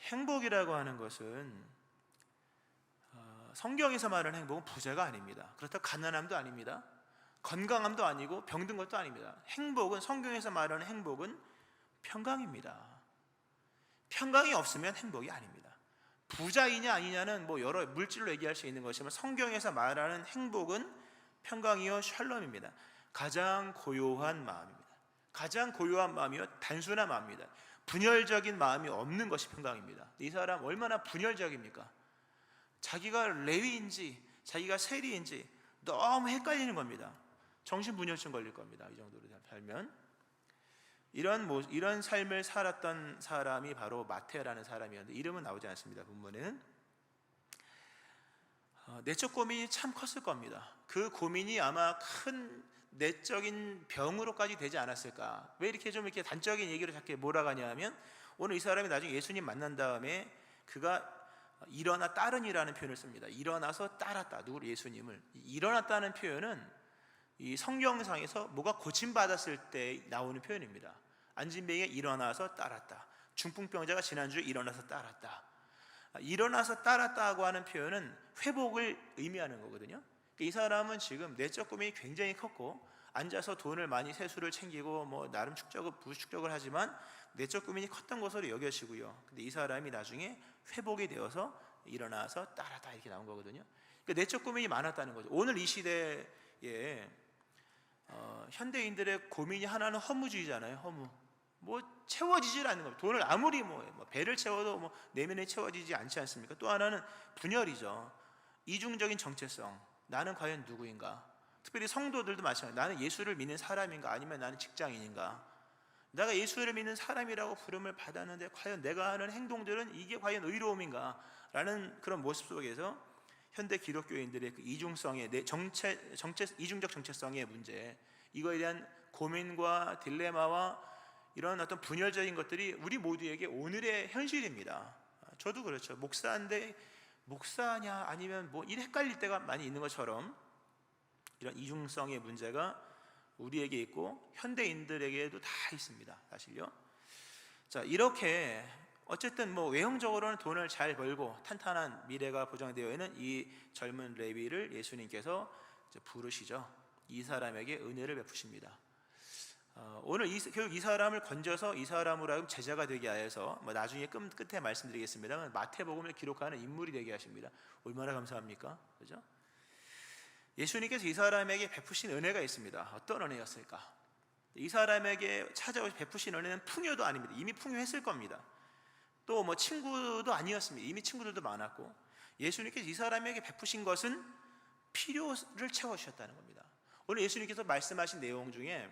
행복이라고 하는 것은 성경에서 말하는 행복은 부자가 아닙니다. 그렇다고 가난함도 아닙니다. 건강함도 아니고 병든 것도 아닙니다. 행복은, 성경에서 말하는 행복은 평강입니다. 평강이 없으면 행복이 아닙니다. 부자이냐 아니냐는 뭐 여러 물질로 얘기할 수 있는 것이지만 성경에서 말하는 행복은 평강이요 샬롬입니다. 가장 고요한 마음입니다. 가장 고요한 마음이요 단순한 마음입니다. 분열적인 마음이 없는 것이 평강입니다. 이 사람 얼마나 분열적입니까? 자기가 레위인지 자기가 세리인지 너무 헷갈리는 겁니다. 정신분열증 걸릴 겁니다. 이 정도로 살면. 이런 삶을 살았던 사람이 바로 마태라는 사람이었는데 이름은 나오지 않습니다. 본문에는. 내적 고민이 참 컸을 겁니다. 그 고민이 아마 큰 내적인 병으로까지 되지 않았을까. 왜 이렇게 좀 이렇게 단적인 얘기로 자꾸 몰아가냐 하면, 오늘 이 사람이 나중에 예수님 만난 다음에 그가 일어나 따르니라는 표현을 씁니다. 일어나서 따랐다. 누구를? 예수님을. 일어났다는 표현은 이 성경상에서 뭐가 고침받았을 때 나오는 표현입니다. 안진뱅이가 일어나서 따랐다. 중풍병자가 지난주에 일어나서 따랐다. 일어나서 따랐다고 하는 표현은 회복을 의미하는 거거든요. 이 사람은 지금 내적 고민이 굉장히 컸고, 앉아서 돈을 많이 세수를 챙기고 뭐 나름 부축적을 하지만 내적 고민이 컸던 것으로 여겨지고요. 근데 이 사람이 나중에 회복이 되어서 일어나서 따랐다 이렇게 나온 거거든요. 그러니까 내적 고민이 많았다는 거죠. 오늘 이 시대에 현대인들의 고민이 하나는 허무주의잖아요. 허무. 뭐 채워지질 않는 겁니다. 돈을 아무리 뭐 배를 채워도 뭐 내면에 채워지지 않지 않습니까? 또 하나는 분열이죠. 이중적인 정체성. 나는 과연 누구인가? 특별히 성도들도 마찬가지예요. 나는 예수를 믿는 사람인가? 아니면 나는 직장인인가? 내가 예수를 믿는 사람이라고 부름을 받았는데 과연 내가 하는 행동들은 이게 과연 의로움인가? 라는 그런 모습 속에서 현대 기독교인들의 그 이중성의 이중적 정체성의 문제, 이거에 대한 고민과 딜레마와 이런 어떤 분열적인 것들이 우리 모두에게 오늘의 현실입니다. 저도 그렇죠. 목사인데 목사냐 아니면 뭐 일 헷갈릴 때가 많이 있는 것처럼 이런 이중성의 문제가 우리에게 있고 현대인들에게도 다 있습니다. 사실요. 자, 이렇게 어쨌든 뭐 외형적으로는 돈을 잘 벌고 탄탄한 미래가 보장되어 있는 이 젊은 레위를 예수님께서 부르시죠. 이 사람에게 은혜를 베푸십니다. 오늘 결국 이 사람을 건져서 이 사람으로 하여금 제자가 되게 하여서 뭐 나중에 끝에 말씀드리겠습니다만 마태복음을 기록하는 인물이 되게 하십니다. 얼마나 감사합니까? 그죠? 예수님께서 이 사람에게 베푸신 은혜가 있습니다. 어떤 은혜였을까? 이 사람에게 찾아오시 베푸신 은혜는 풍요도 아닙니다. 이미 풍요했을 겁니다. 또 뭐 친구도 아니었습니다. 이미 친구들도 많았고, 예수님께서 이 사람에게 베푸신 것은 필요를 채워주셨다는 겁니다. 오늘 예수님께서 말씀하신 내용 중에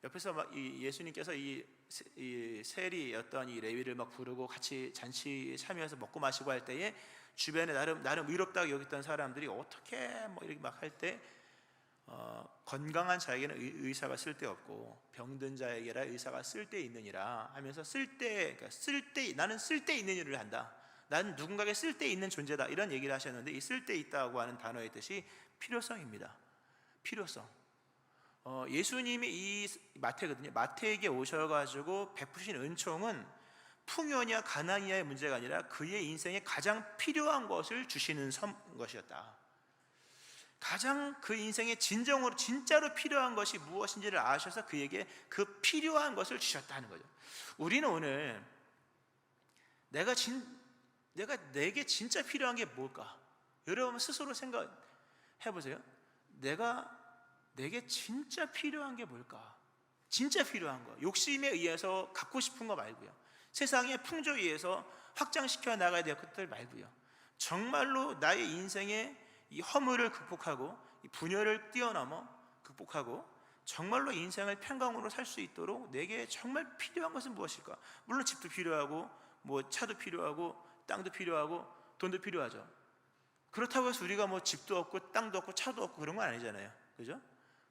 옆에서 막 예수님께서 이 세리였던 이 레위를 막 부르고 같이 잔치 참여해서 먹고 마시고 할 때에 주변에 나름 의롭다고 여겼던 사람들이 어떻게 뭐 이렇게 막 할 때 건강한 자에게는 의사가 쓸데없고 병든 자에게라 의사가 쓸데있느니라 하면서 나는 쓸데있는 일을 한다. 나는 누군가에게 쓸데있는 존재다. 이런 얘기를 하셨는데, 이 쓸데있다고 하는 단어의 뜻이 필요성입니다. 필요성. 예수님이 이 마태거든요. 마태에게 오셔가지고 베푸신 은총은 풍요냐 가난이냐의 문제가 아니라 그의 인생에 가장 필요한 것을 주시는 것이었다. 가장 그 인생에 진짜로 필요한 것이 무엇인지를 아셔서 그에게 그 필요한 것을 주셨다는 거죠. 우리는 오늘 내게 진짜 필요한 게 뭘까? 여러분 스스로 생각해 보세요. 내게 진짜 필요한 게 뭘까? 진짜 필요한 거, 욕심에 의해서 갖고 싶은 거 말고요, 세상의 풍조에 의해서 확장시켜 나가야 될 것들 말고요, 정말로 나의 인생의 이 허물을 극복하고 이 분열을 뛰어넘어 극복하고 정말로 인생을 평강으로 살 수 있도록 내게 정말 필요한 것은 무엇일까? 물론 집도 필요하고 뭐 차도 필요하고 땅도 필요하고 돈도 필요하죠. 그렇다고 해서 우리가 뭐 집도 없고 땅도 없고 차도 없고 그런 건 아니잖아요. 그죠?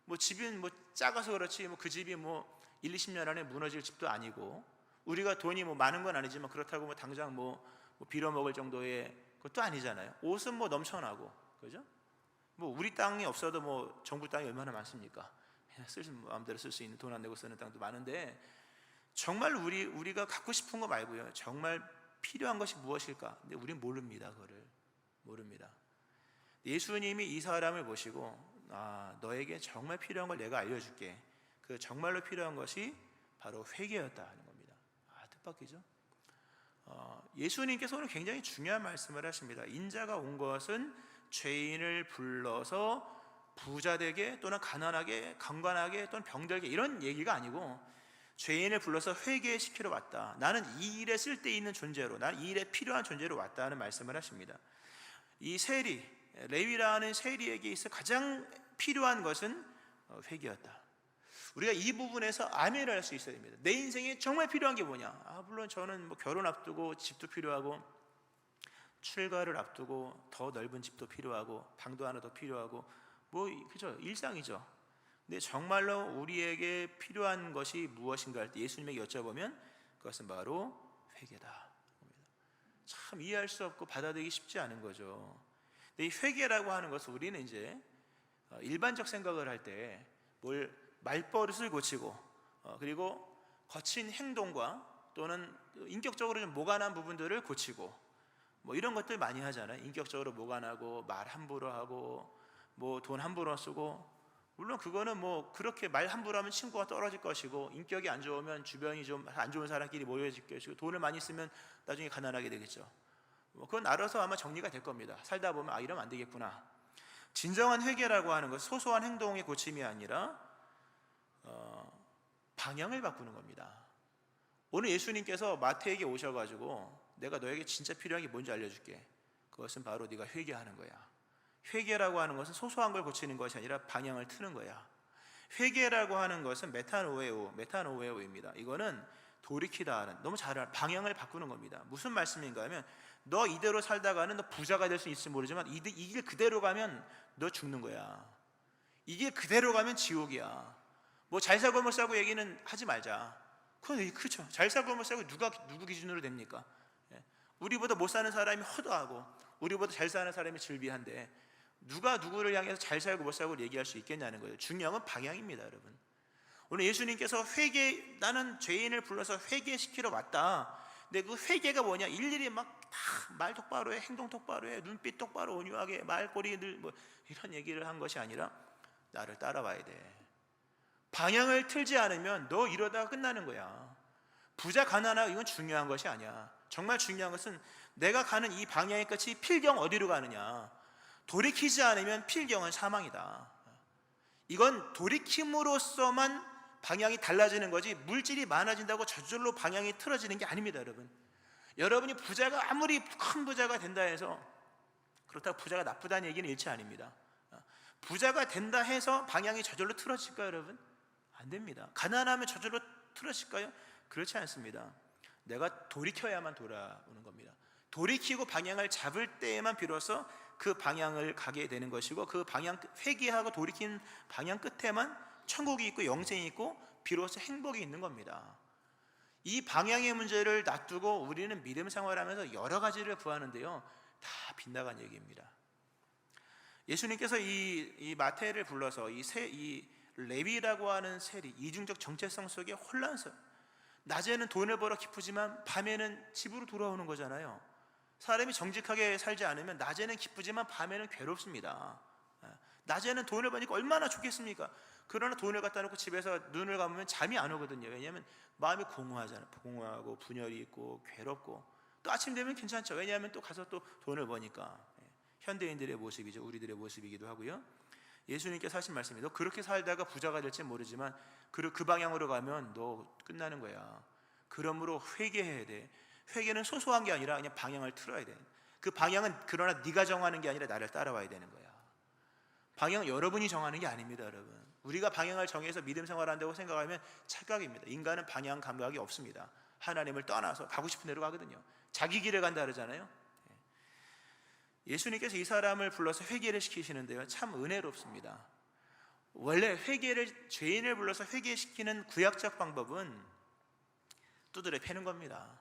뭐 집은 뭐 작아서 그렇지 뭐 그 집이 뭐 1, 20년 안에 무너질 집도 아니고, 우리가 돈이 뭐 많은 건 아니지만 그렇다고 뭐 당장 뭐 빌어먹을 정도의 것도 아니잖아요. 옷은 뭐 넘쳐나고, 그죠? 뭐 우리 땅이 없어도 뭐 정부 땅이 얼마나 많습니까? 마음대로 쓸 수 있는, 돈 안 내고 쓰는 땅도 많은데, 정말 우리가 갖고 싶은 거 말고요, 정말 필요한 것이 무엇일까? 근데 우리는 모릅니다. 그거를 모릅니다. 예수님이 이 사람을 보시고 너에게 정말 필요한 걸 내가 알려줄게. 그 정말로 필요한 것이 바로 회개였다 하는 겁니다. 뜻밖이죠? 예수님께서 오늘 굉장히 중요한 말씀을 하십니다. 인자가 온 것은 죄인을 불러서 부자되게 또는 가난하게 강관하게 또는 병들게 이런 얘기가 아니고 죄인을 불러서 회개시키러 왔다. 나는 이 일에 쓸데있는 존재로, 나는 이 일에 필요한 존재로 왔다 하는 말씀을 하십니다. 이 세리, 레위라는 세리에게 있어 가장 필요한 것은 회개였다. 우리가 이 부분에서 아멘을 할 수 있어야 됩니다. 내 인생에 정말 필요한 게 뭐냐? 물론 저는 결혼 앞두고 집도 필요하고 출가를 앞두고 더 넓은 집도 필요하고 방도 하나 더 필요하고 그죠? 일상이죠. 근데 정말로 우리에게 필요한 것이 무엇인가 할 때 예수님에게 여쭤보면 그것은 바로 회개다. 참 이해할 수 없고 받아들이기 쉽지 않은 거죠. 근데 이 회개라고 하는 것을 우리는 이제 일반적 생각을 할 때 말버릇을 고치고 그리고 거친 행동과 또는 인격적으로 좀 모간한 부분들을 고치고 이런 것들 많이 하잖아요. 인격적으로 모간하고 말 함부로 하고 돈 함부로 쓰고, 물론 그거는 그렇게 말 함부로 하면 친구가 떨어질 것이고 인격이 안 좋으면 주변이 좀 안 좋은 사람끼리 모여질 것이고 돈을 많이 쓰면 나중에 가난하게 되겠죠. 그건 알아서 아마 정리가 될 겁니다. 살다 보면 이러면 안 되겠구나. 진정한 회개라고 하는 것, 소소한 행동의 고침이 아니라 방향을 바꾸는 겁니다. 오늘 예수님께서 마태에게 오셔가지고 내가 너에게 진짜 필요한 게 뭔지 알려줄게. 그것은 바로 네가 회개하는 거야. 회개라고 하는 것은 소소한 걸 고치는 것이 아니라 방향을 트는 거야. 회개라고 하는 것은 메타노웨오입니다. 이거는 돌이키다 하는, 너무 잘 알아, 방향을 바꾸는 겁니다. 무슨 말씀인가 하면 너 이대로 살다가는 너 부자가 될 수 있을지 모르지만 이 길 그대로 가면 너 죽는 거야. 이 길 그대로 가면 지옥이야. 잘 살고 못 살고 얘기는 하지 말자. 그건 그렇죠. 잘 살고 못 살고 누구 기준으로 됩니까? 우리보다 못 사는 사람이 허다하고 우리보다 잘 사는 사람이 즐비한데 누가 누구를 향해서 잘 살고 못 살고 얘기할 수 있겠냐는 거예요. 중요한 건 방향입니다, 여러분. 오늘 예수님께서 나는 죄인을 불러서 회개시키러 왔다. 근데 그 회개가 뭐냐? 일일이 말 똑바로 해, 행동 똑바로 해, 눈빛 똑바로 온유하게, 말꼬리 늘 이런 얘기를 한 것이 아니라 나를 따라와야 돼. 방향을 틀지 않으면 너 이러다가 끝나는 거야. 부자 가난하고 이건 중요한 것이 아니야. 정말 중요한 것은 내가 가는 이 방향의 끝이 필경 어디로 가느냐. 돌이키지 않으면 필경은 사망이다. 이건 돌이킴으로써만 방향이 달라지는 거지 물질이 많아진다고 저절로 방향이 틀어지는 게 아닙니다, 여러분. 여러분이 부자가 아무리 큰 부자가 된다 해서 그렇다고 부자가 나쁘다는 얘기는 일체 아닙니다. 부자가 된다 해서 방향이 저절로 틀어질까요, 여러분? 안 됩니다. 가난하면 저절로 틀어질까요? 그렇지 않습니다. 내가 돌이켜야만 돌아오는 겁니다. 돌이키고 방향을 잡을 때에만 비로소 그 방향을 가게 되는 것이고 그 방향, 회개하고 돌이킨 방향 끝에만 천국이 있고 영생이 있고 비로소 행복이 있는 겁니다. 이 방향의 문제를 놔두고 우리는 믿음 생활하면서 여러 가지를 구하는데요, 다 빗나간 얘기입니다. 예수님께서 이 마태를 불러서 이 레위라고 하는 세리, 이중적 정체성 속에 혼란스러워. 낮에는 돈을 벌어 기쁘지만 밤에는 집으로 돌아오는 거잖아요. 사람이 정직하게 살지 않으면 낮에는 기쁘지만 밤에는 괴롭습니다. 낮에는 돈을 버니까 얼마나 좋겠습니까? 그러나 돈을 갖다 놓고 집에서 눈을 감으면 잠이 안 오거든요. 왜냐하면 마음이 공허하잖아요. 공허하고 분열이 있고 괴롭고, 또 아침 되면 괜찮죠. 왜냐하면 또 가서 또 돈을 버니까. 현대인들의 모습이죠. 우리들의 모습이기도 하고요. 예수님께서 하신 말씀이 너 그렇게 살다가 부자가 될지 모르지만 그 방향으로 가면 너 끝나는 거야. 그러므로 회개해야 돼. 회개는 소소한 게 아니라 그냥 방향을 틀어야 돼. 그 방향은 그러나 네가 정하는 게 아니라 나를 따라와야 되는 거야. 방향은 여러분이 정하는 게 아닙니다, 여러분. 우리가 방향을 정해서 믿음 생활한다고 생각하면 착각입니다. 인간은 방향 감각이 없습니다. 하나님을 떠나서 가고 싶은 대로 가거든요. 자기 길을 간다 그러잖아요. 예수님께서 이 사람을 불러서 회개를 시키시는데요, 참 은혜롭습니다. 원래 죄인을 불러서 회개시키는 구약적 방법은 두드려 패는 겁니다.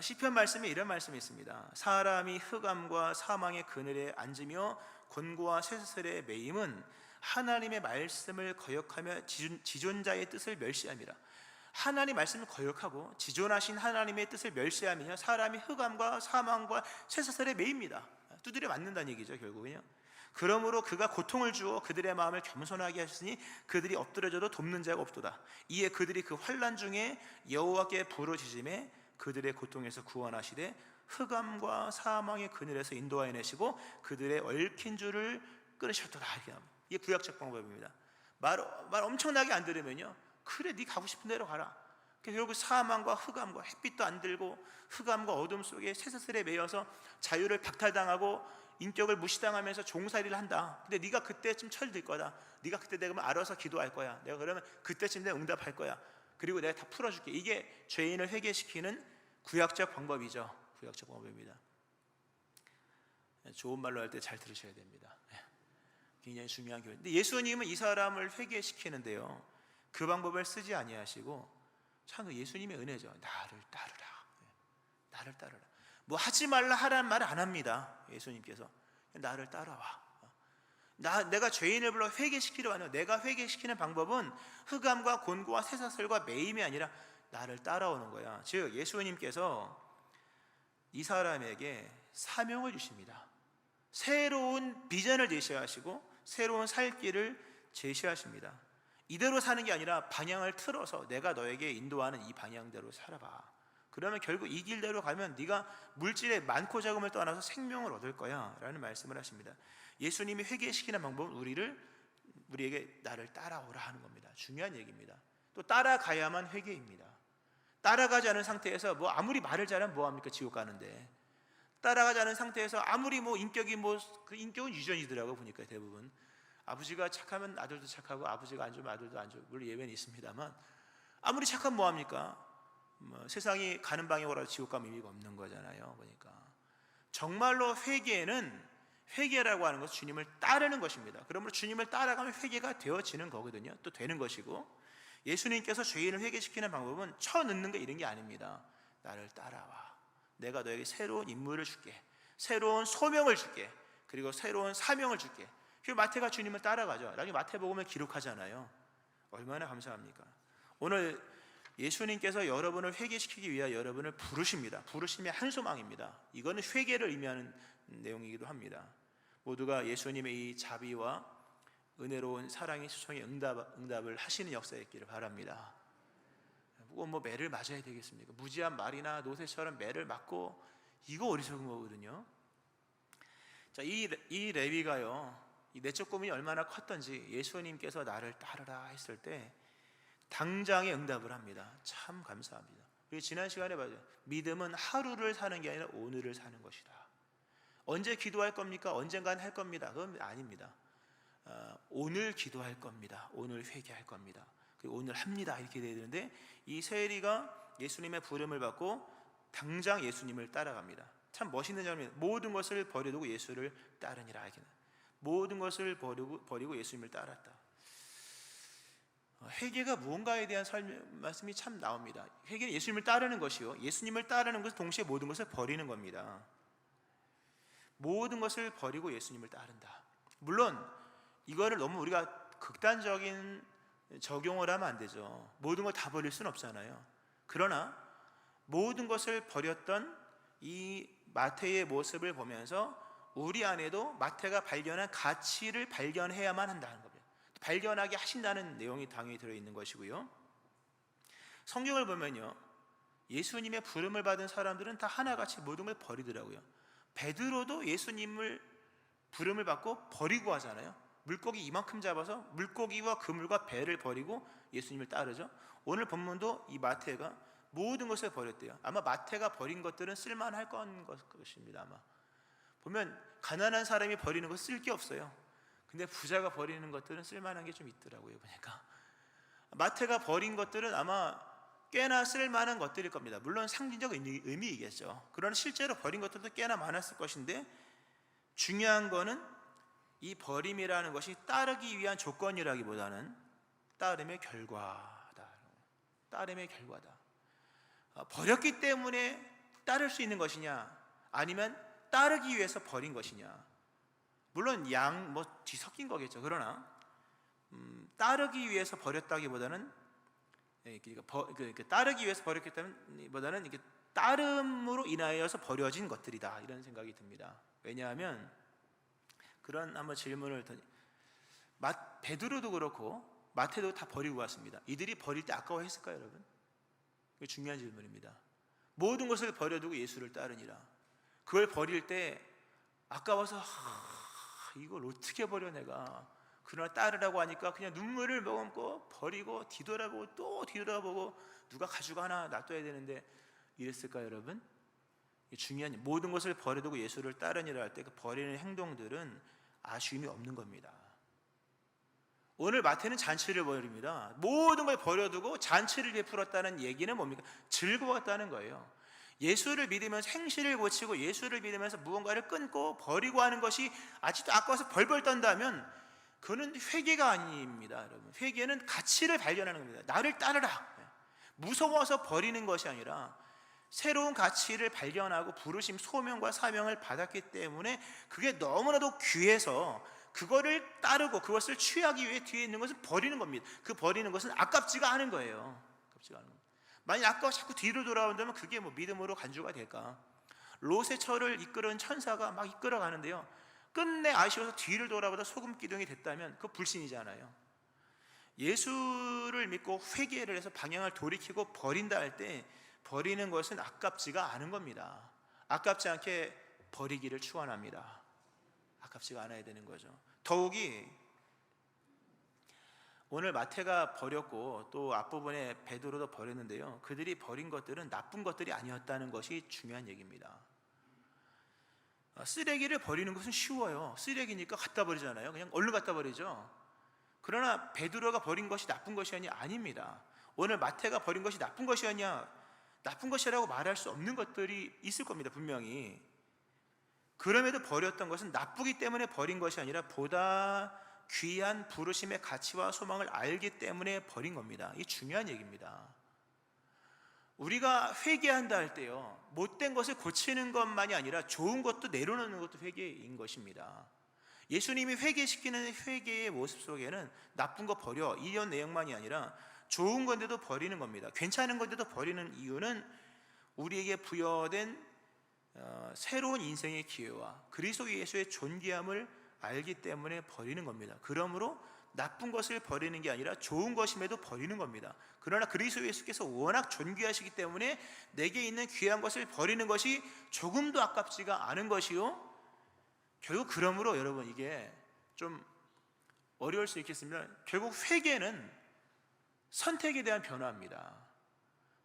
시편 말씀에 이런 말씀이 있습니다. 사람이 흑암과 사망의 그늘에 앉으며 곤고와 쇠사슬에 매임은 하나님의 말씀을 거역하며 지존자의 뜻을 멸시함이라. 하나님 말씀을 거역하고 지존하신 하나님의 뜻을 멸시하면요, 사람이 흑암과 사망과 쇠사슬에 매입니다. 두드려 맞는다는 얘기죠, 결국은요. 그러므로 그가 고통을 주어 그들의 마음을 겸손하게 하시니 그들이 엎드려져도 돕는 자가 없도다. 이에 그들이 그 환난 중에 여호와께 부르짖음에 그들의 고통에서 구원하시되 흑암과 사망의 그늘에서 인도하여내시고 그들의 얽힌 줄을 끊으셨도다. 이게 구약적 방법입니다. 말 엄청나게 안 들으면요, 그래 네 가고 싶은 대로 가라. 결국 사망과 흑암과 햇빛도 안 들고 흑암과 어둠 속에 쇠사슬에 매여서 자유를 박탈당하고 인격을 무시당하면서 종살이를 한다. 근데 네가 그때쯤 철들 거다. 네가 그때 되면 알아서 기도할 거야. 내가 그러면 그때쯤 내가 응답할 거야. 그리고 내가 다 풀어줄게. 이게 죄인을 회개시키는 구약적 방법이죠. 구약적 방법입니다. 좋은 말로 할 때 잘 들으셔야 됩니다. 굉장히 중요한 교훈. 근데 예수님은 이 사람을 회개시키는데요, 그 방법을 쓰지 아니하시고 참 예수님의 은혜죠. 나를 따르라. 나를 따르라. 뭐 하지 말라 하라는 말을 안 합니다. 예수님께서 나를 따라와. 내가 죄인을 불러 회개시키려 하는, 내가 회개시키는 방법은 흑암과 곤고와 쇠사슬과 매임이 아니라 나를 따라오는 거야. 즉 예수님께서 이 사람에게 사명을 주십니다. 새로운 비전을 제시하시고 새로운 살 길을 제시하십니다. 이대로 사는 게 아니라 방향을 틀어서 내가 너에게 인도하는 이 방향대로 살아봐. 그러면 결국 이 길대로 가면 네가 물질의 많고 적음을 떠나서 생명을 얻을 거야 라는 말씀을 하십니다. 예수님이 회개시키는 방법은 우리에게 나를 따라오라 하는 겁니다. 중요한 얘기입니다. 또 따라가야만 회개입니다. 따라가지 않은 상태에서 뭐 아무리 말을 잘하면 뭐합니까? 지옥 가는데. 따라가지 않은 상태에서 아무리 그 인격은 유전이더라고 보니까 대부분. 아버지가 착하면 아들도 착하고 아버지가 안 좋으면 아들도 안 좋고, 물론 예외는 있습니다만 아무리 착하면 뭐합니까? 세상이 가는 방에 오라도 지옥 가면 의미가 없는 거잖아요. 그러니까 정말로 회개라고 하는 것은 주님을 따르는 것입니다. 그러므로 주님을 따라가면 회개가 되어지는 거거든요. 또 되는 것이고, 예수님께서 죄인을 회개시키는 방법은 쳐넣는 거 이런 게 아닙니다. 나를 따라와. 내가 너에게 새로운 인물을 줄게. 새로운 소명을 줄게. 그리고 새로운 사명을 줄게. 그 마태가 주님을 따라가죠. 나중에 마태복음을 기록하잖아요. 얼마나 감사합니까? 오늘 예수님께서 여러분을 회개시키기 위하여 여러분을 부르십니다. 부르심의 한 소망입니다. 이거는 회개를 의미하는 내용이기도 합니다. 모두가 예수님의 이 자비와 은혜로운 사랑의 수송에 응답을 하시는 역사에 있기를 바랍니다. 뭐 매를 맞아야 되겠습니까? 무지한 말이나 노새처럼 매를 맞고, 이거 어리석은 거거든요. 자, 이 레위가요, 이 내적 고민이 얼마나 컸던지 예수님께서 나를 따르라 했을 때 당장에 응답을 합니다. 참 감사합니다. 그리고 지난 시간에 봐요. 믿음은 하루를 사는 게 아니라 오늘을 사는 것이다. 언제 기도할 겁니까? 언젠간 할 겁니다. 그건 아닙니다. 오늘 기도할 겁니다. 오늘 회개할 겁니다. 그리고 오늘 합니다. 이렇게 돼야 되는데, 이 세리가 예수님의 부름을 받고 당장 예수님을 따라갑니다. 참 멋있는 장면입니다. 모든 것을 버려두고 예수를 따르니라. 모든 것을 버리고 예수님을 따랐다. 회개가 무언가에 대한 말씀이 참 나옵니다. 회개는 예수님을 따르는 것이요, 예수님을 따르는 것은 동시에 모든 것을 버리는 겁니다. 모든 것을 버리고 예수님을 따른다. 물론 이거를 너무 우리가 극단적인 적용을 하면 안 되죠. 모든 걸 다 버릴 수는 없잖아요. 그러나 모든 것을 버렸던 이 마태의 모습을 보면서 우리 안에도 마태가 발견한 가치를 발견해야만 한다는 겁니다. 발견하게 하신다는 내용이 당연히 들어있는 것이고요. 성경을 보면요, 예수님의 부름을 받은 사람들은 다 하나같이 모든 걸 버리더라고요. 베드로도 예수님을 부름을 받고 버리고 하잖아요. 물고기 이만큼 잡아서 물고기와 그물과 배를 버리고 예수님을 따르죠. 오늘 본문도 이 마태가 모든 것을 버렸대요. 아마 마태가 버린 것들은 쓸만할 것입니다. 아마 보면 가난한 사람이 버리는 거 쓸 게 없어요. 근데 부자가 버리는 것들은 쓸만한 게 좀 있더라고요. 보니까 마태가 버린 것들은 아마 꽤나 쓸만한 것들일 겁니다. 물론 상징적 의미이겠죠. 그러나 실제로 버린 것들도 꽤나 많았을 것인데, 중요한 거는 이 버림이라는 것이 따르기 위한 조건이라기보다는 따름의 결과다. 따름의 결과다. 버렸기 때문에 따를 수 있는 것이냐, 아니면 따르기 위해서 버린 것이냐. 물론 뒤섞인 거겠죠. 그러나 따르기 위해서 버렸다기보다는 따르기 위해서 버렸겠다면보다는 이게 따름으로 인하여서 버려진 것들이다, 이런 생각이 듭니다. 왜냐하면 그런 한번 질문을 베드로도 그렇고 마태도 다 버리고 왔습니다. 이들이 버릴 때 아까워했을까요, 여러분? 이게 중요한 질문입니다. 모든 것을 버려두고 예수를 따르니라. 그걸 버릴 때 아까워서 이걸 어떻게 버려 내가. 그러나 따르라고 하니까 그냥 눈물을 머금고 버리고 뒤돌아보고 또 뒤돌아보고 누가 가져가나 놔둬야 되는데 이랬을까요, 여러분? 중요한 모든 것을 버려두고 예수를 따르니라 할 때 그 버리는 행동들은 아쉬움이 없는 겁니다. 오늘 마태는 잔치를 버립니다. 모든 걸 버려두고 잔치를 베풀었다는 얘기는 뭡니까? 즐거웠다는 거예요. 예수를 믿으면서 행실을 고치고 예수를 믿으면서 무언가를 끊고 버리고 하는 것이 아직도 아까워서 벌벌 떤다면 그거는 회개가 아닙니다, 여러분. 회개는 가치를 발견하는 겁니다. 나를 따르라. 무서워서 버리는 것이 아니라 새로운 가치를 발견하고 부르심, 소명과 사명을 받았기 때문에 그게 너무나도 귀해서 그거를 따르고 그것을 취하기 위해 뒤에 있는 것을 버리는 겁니다. 그 버리는 것은 아깝지가 않은 거예요. 아깝지가 않은 겁니다. 만약 아까워 자꾸 뒤로 돌아온다면 그게 믿음으로 간주가 될까? 롯의 처를 이끄는 천사가 막 이끌어가는데요, 끝내 아쉬워서 뒤를 돌아보다 소금 기둥이 됐다면 그거 불신이잖아요. 예수를 믿고 회개를 해서 방향을 돌이키고 버린다 할 때 버리는 것은 아깝지가 않은 겁니다. 아깝지 않게 버리기를 축원합니다. 아깝지가 않아야 되는 거죠. 더욱이 오늘 마태가 버렸고 또 앞부분에 베드로도 버렸는데요, 그들이 버린 것들은 나쁜 것들이 아니었다는 것이 중요한 얘기입니다. 쓰레기를 버리는 것은 쉬워요. 쓰레기니까 갖다 버리잖아요. 그냥 얼른 갖다 버리죠. 그러나 베드로가 버린 것이 나쁜 것이었냐? 아닙니다. 오늘 마태가 버린 것이 나쁜 것이었냐? 나쁜 것이라고 말할 수 없는 것들이 있을 겁니다, 분명히. 그럼에도 버렸던 것은 나쁘기 때문에 버린 것이 아니라 보다 귀한 부르심의 가치와 소망을 알기 때문에 버린 겁니다. 이게 중요한 얘기입니다. 우리가 회개한다 할 때요, 못된 것을 고치는 것만이 아니라 좋은 것도 내려놓는 것도 회개인 것입니다. 예수님이 회개시키는 회개의 모습 속에는 나쁜 거 버려 이런 내용만이 아니라 좋은 건데도 버리는 겁니다. 괜찮은 건데도 버리는 이유는 우리에게 부여된 새로운 인생의 기회와 그리스도 예수의 존귀함을 알기 때문에 버리는 겁니다. 그러므로 나쁜 것을 버리는 게 아니라 좋은 것임에도 버리는 겁니다. 그러나 그리스도 예수께서 워낙 존귀하시기 때문에 내게 있는 귀한 것을 버리는 것이 조금도 아깝지가 않은 것이요, 결국 그러므로 여러분 이게 좀 어려울 수 있겠습니다. 결국 회개는 선택에 대한 변화입니다.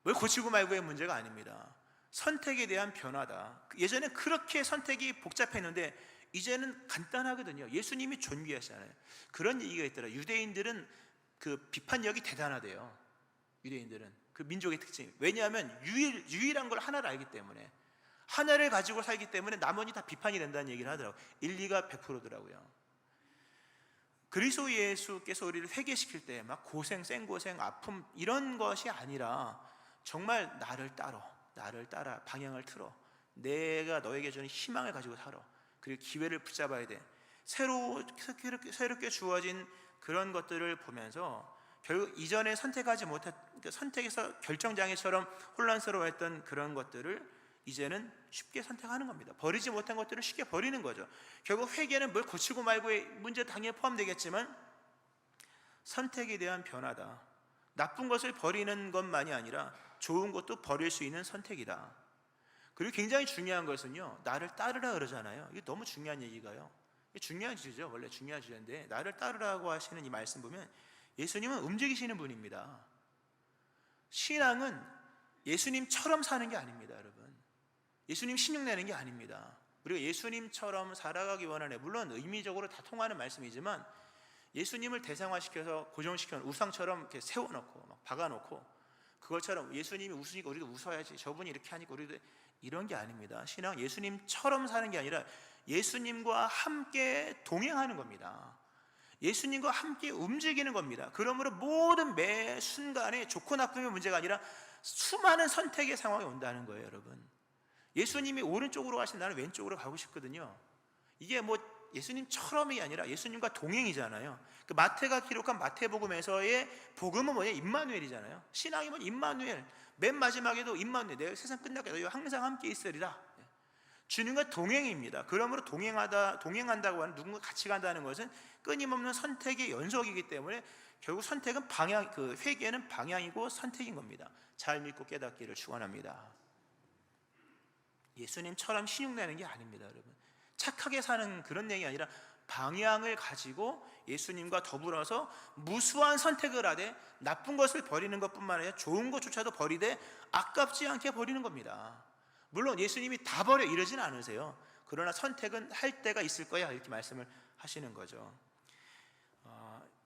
뭘 고치고 말고의 문제가 아닙니다. 선택에 대한 변화다. 예전에 그렇게 선택이 복잡했는데 이제는 간단하거든요. 예수님이 존귀하시잖아요. 그런 얘기가 있더라. 유대인들은 그 비판력이 대단하대요. 유대인들은 그 민족의 특징이, 왜냐하면 유일한 걸 하나를 알기 때문에, 하나를 가지고 살기 때문에 나머지 다 비판이 된다는 얘기를 하더라고요. 일리가 100%더라고요. 그리스도 예수께서 우리를 회개시킬 때 막 고생, 생고생, 아픔 이런 것이 아니라 정말 나를 따라 방향을 틀어, 내가 너에게 주는 희망을 가지고 살아, 그리고 기회를 붙잡아야 돼. 새롭게 주어진 그런 것들을 보면서 결국 이전에 선택하지 못한, 선택에서 결정장애처럼 혼란스러워했던 그런 것들을 이제는 쉽게 선택하는 겁니다. 버리지 못한 것들을 쉽게 버리는 거죠. 결국 회개는 뭘 고치고 말고의 문제 당연히 포함되겠지만 선택에 대한 변화다. 나쁜 것을 버리는 것만이 아니라 좋은 것도 버릴 수 있는 선택이다. 그리고 굉장히 중요한 것은요, 나를 따르라 그러잖아요. 이게 너무 중요한 얘기가요. 이게 중요한 주제죠. 원래 중요한 주제인데 나를 따르라고 하시는 이 말씀 보면 예수님은 움직이시는 분입니다. 신앙은 예수님처럼 사는 게 아닙니다, 여러분. 예수님 신용내는 게 아닙니다. 우리가 예수님처럼 살아가기 원하네. 물론 의미적으로 다 통하는 말씀이지만 예수님을 대상화시켜서 고정시켜 우상처럼 이렇게 세워놓고 막 박아놓고 그것처럼 예수님이 웃으니까 우리도 웃어야지, 저분이 이렇게 하니까 우리도, 이런 게 아닙니다. 신앙 예수님처럼 사는 게 아니라 예수님과 함께 동행하는 겁니다. 예수님과 함께 움직이는 겁니다. 그러므로 모든 매 순간에 좋고 나쁨의 문제가 아니라 수많은 선택의 상황이 온다는 거예요, 여러분. 예수님이 오른쪽으로 가시면 나는 왼쪽으로 가고 싶거든요. 이게 뭐 예수님처럼이 아니라 예수님과 동행이잖아요. 그 마태가 기록한 마태복음에서의 복음은 뭐냐? 임마누엘이잖아요. 신앙이 뭐냐? 임마누엘. 맨 마지막에도 임마누엘, 내가 세상 끝날까지 항상 함께 있으리라. 주님과 동행입니다. 그러므로 동행한다고 하는, 누군가 같이 간다는 것은 끊임없는 선택의 연속이기 때문에 결국 선택은 회개는 방향이고 선택인 겁니다. 잘 믿고 깨닫기를 축원합니다. 예수님처럼 신용내는 게 아닙니다, 여러분. 착하게 사는 그런 얘기 아니라 방향을 가지고 예수님과 더불어서 무수한 선택을 하되 나쁜 것을 버리는 것뿐만 아니라 좋은 것조차도 버리되 아깝지 않게 버리는 겁니다. 물론 예수님이 다 버려 이러진 않으세요. 그러나 선택은 할 때가 있을 거야, 이렇게 말씀을 하시는 거죠.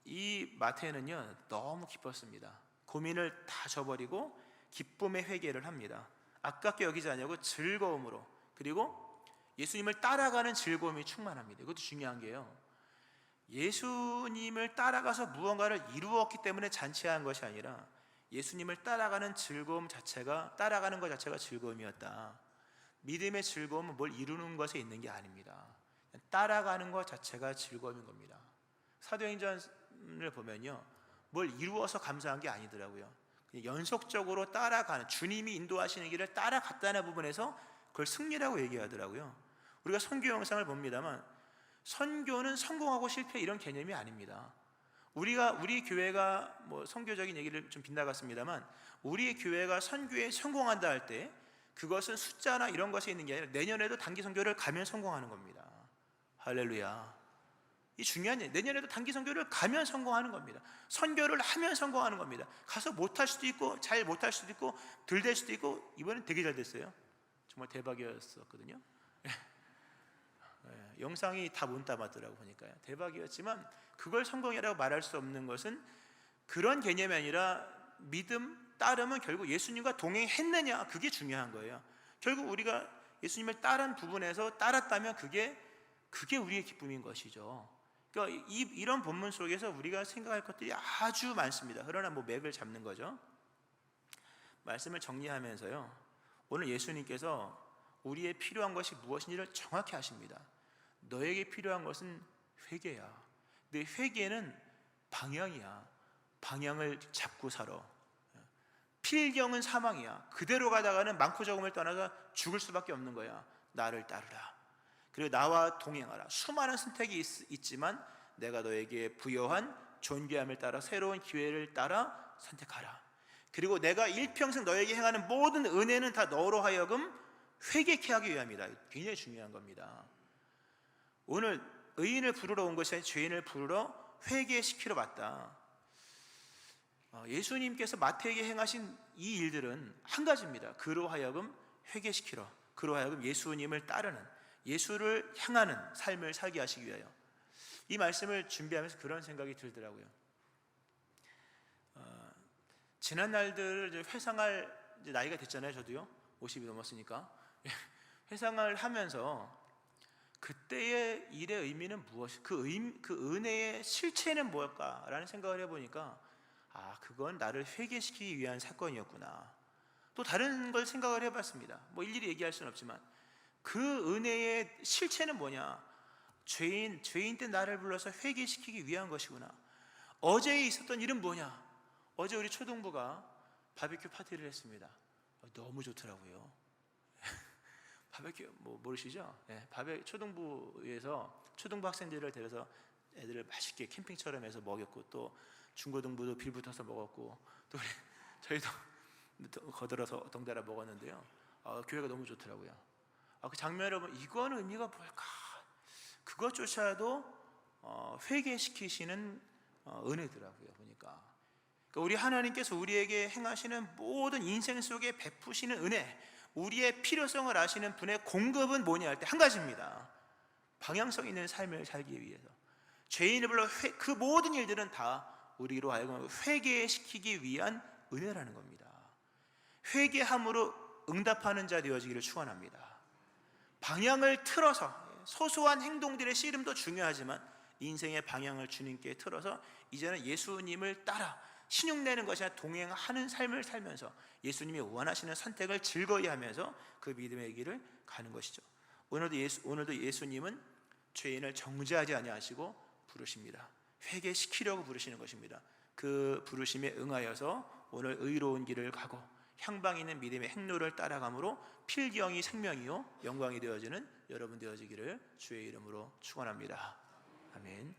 이 마태는요 너무 기뻤습니다. 고민을 다 저버리고 기쁨의 회개를 합니다. 아깝게 여기지 않냐고 즐거움으로, 그리고 예수님을 따라가는 즐거움이 충만합니다. 이것도 중요한 게요, 예수님을 따라가서 무언가를 이루었기 때문에 잔치한 것이 아니라 예수님을 따라가는 즐거움 자체가, 따라가는 것 자체가 즐거움이었다. 믿음의 즐거움은 뭘 이루는 것에 있는 게 아닙니다. 따라가는 것 자체가 즐거움인 겁니다. 사도행전을 보면요, 뭘 이루어서 감사한 게 아니더라고요. 연속적으로 따라가는, 주님이 인도하시는 길을 따라갔다는 부분에서 그걸 승리라고 얘기하더라고요. 우리가 선교 영상을 봅니다만 선교는 성공하고 실패 이런 개념이 아닙니다. 우리 교회가 뭐 선교적인 얘기를 좀 빗나갔습니다만 우리 교회가 선교에 성공한다 할 때 그것은 숫자나 이런 것에 있는 게 아니라 내년에도 단기 선교를 가면 성공하는 겁니다. 할렐루야. 이 중요한 얘기, 내년에도 단기 선교를 가면 성공하는 겁니다. 선교를 하면 성공하는 겁니다. 가서 못할 수도 있고 잘 못할 수도 있고 덜 될 수도 있고, 이번엔 되게 잘 됐어요. 정말 대박이었었거든요. 영상이 다 못 담았더라고 보니까요. 대박이었지만 그걸 성공이라고 말할 수 없는 것은 그런 개념이 아니라 믿음, 따름은 결국 예수님과 동행했느냐, 그게 중요한 거예요. 결국 우리가 예수님을 따른 부분에서 따랐다면 그게 우리의 기쁨인 것이죠. 그러니까 이런 본문 속에서 우리가 생각할 것들이 아주 많습니다. 그러나 뭐 맥을 잡는 거죠. 말씀을 정리하면서요, 오늘 예수님께서 우리의 필요한 것이 무엇인지를 정확히 아십니다. 너에게 필요한 것은 회개야. 내 회개는 방향이야. 방향을 잡고 살아. 필경은 사망이야. 그대로 가다가는 많고 적음을 떠나서 죽을 수밖에 없는 거야. 나를 따르라. 그리고 나와 동행하라. 수많은 선택이 있지만 내가 너에게 부여한 존귀함을 따라 새로운 기회를 따라 선택하라. 그리고 내가 일평생 너에게 행하는 모든 은혜는 다 너로 하여금 회개케 하기 위함이다. 굉장히 중요한 겁니다. 오늘 의인을 부르러 온 것이 아니라 죄인을 부르러 회개시키러 왔다. 예수님께서 마태에게 행하신 이 일들은 한 가지입니다. 그로 하여금 회개시키러, 그로 하여금 예수님을 따르는, 예수를 향하는 삶을 살게 하시기 위하여. 이 말씀을 준비하면서 그런 생각이 들더라고요. 지난 날들을 회상할 나이가 됐잖아요. 저도요, 50이 넘었으니까. 회상을 하면서 그때의 일의 의미는 무엇이, 그 은혜의 실체는 무엇일까라는 생각을 해보니까 그건 나를 회개시키기 위한 사건이었구나. 또 다른 걸 생각을 해봤습니다. 뭐 일일이 얘기할 수는 없지만 그 은혜의 실체는 뭐냐? 죄인 때 나를 불러서 회개시키기 위한 것이구나. 어제 있었던 일은 뭐냐? 어제 우리 초등부가 바비큐 파티를 했습니다. 너무 좋더라고요. 바비큐 뭐 모르시죠? 초등부에서 초등부 학생들을 데려서 애들을 맛있게 캠핑처럼 해서 먹였고, 또 중고등부도 빌 붙어서 먹었고, 또 저희도 거들어서 덩달아 먹었는데요. 교회가 너무 좋더라고요. 그 장면을 보면 이건 의미가 뭘까? 그것조차도 회개시키시는 은혜더라고요, 보니까. 그러니까 우리 하나님께서 우리에게 행하시는 모든 인생 속에 베푸시는 은혜, 우리의 필요성을 아시는 분의 공급은 뭐냐 할 때 한 가지입니다. 방향성 있는 삶을 살기 위해서. 죄인을 불러 그 모든 일들은 다 우리로 하여금 회개시키기 위한 은혜라는 겁니다. 회개함으로 응답하는 자 되어지기를 축원합니다. 방향을 틀어서, 소소한 행동들의 씨름도 중요하지만 인생의 방향을 주님께 틀어서 이제는 예수님을 따라 신용내는 것이 아니라 동행하는 삶을 살면서 예수님이 원하시는 선택을 즐거이 하면서 그 믿음의 길을 가는 것이죠. 오늘도 예수님은 죄인을 정죄하지 아니하시고 부르십니다. 회개시키려고 부르시는 것입니다. 그 부르심에 응하여서 오늘 의로운 길을 가고 향방 있는 믿음의 행로를 따라감으로 필경이 생명이요 영광이 되어지는 여러분 되어지기를 주의 이름으로 축원합니다. 아멘.